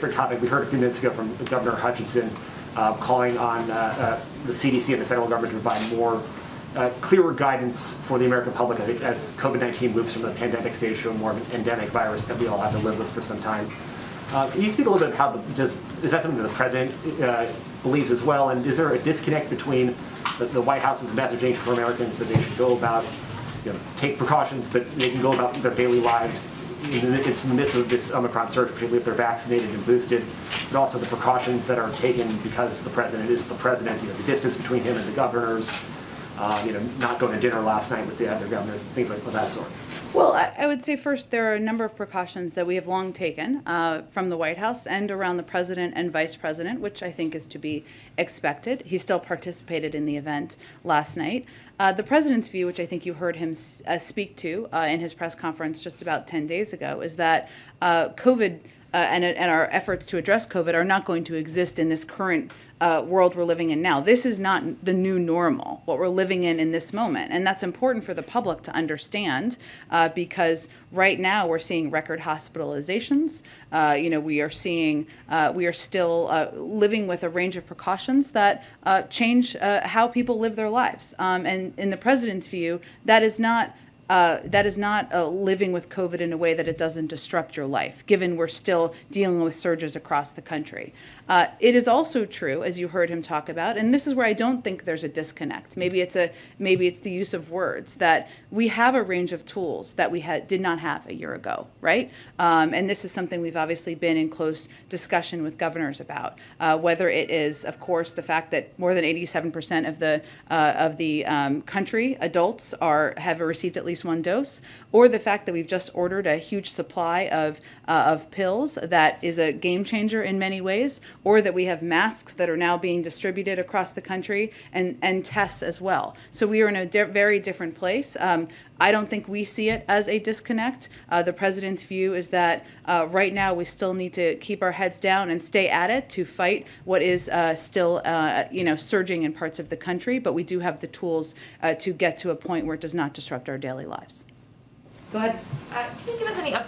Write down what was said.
Different topic. We heard a few minutes ago from Governor Hutchinson calling on the CDC and the federal government to provide more clearer guidance for the American public as COVID-19 moves from the pandemic stage to a more endemic virus that we all have to live with for some time. Can you speak a little bit how is that something that the president believes as well? And is there a disconnect between the White House's messaging for Americans that they should go about, take precautions, but they can go about their daily lives it's in the midst of this Omicron surge, particularly if they're vaccinated and boosted, but also the precautions that are taken because the president is the president, the distance between him and the governors, not going to dinner last night with the other governor, things like that sort. Well, I would say first there are a number of precautions that we have long taken from the White House and around the president and vice president, which I think is to be expected. He still participated in the event last night. The president's view, which I think you heard him speak to in his press conference just about 10 days ago, is that COVID and our efforts to address COVID are not going to exist in this current world we're living in now. This is not the new normal, what we're living in this moment. And that's important for the public to understand because right now we're seeing record hospitalizations. We are still living with a range of precautions that change how people live their lives. And in the president's view, that is not living with COVID in a way that it doesn't disrupt your life, given we're still dealing with surges across the country. It is also true, as you heard him talk about, and this is where I don't think there's a disconnect. Maybe it's the use of words, that we have a range of tools that we did not have a year ago, right? And this is something we've obviously been in close discussion with governors about, whether it is, of course, the fact that more than 87% of the country, adults, have received at least one dose, or the fact that we've just ordered a huge supply of pills that is a game changer in many ways, or that we have masks that are now being distributed across the country and tests as well. So we are in a very different place. I don't think we see it as a disconnect. The president's view is that right now we still need to keep our heads down and stay at it to fight what is still surging in parts of the country, but we do have the tools to get to a point where it does not disrupt our daily lives. Go ahead. Can you give us any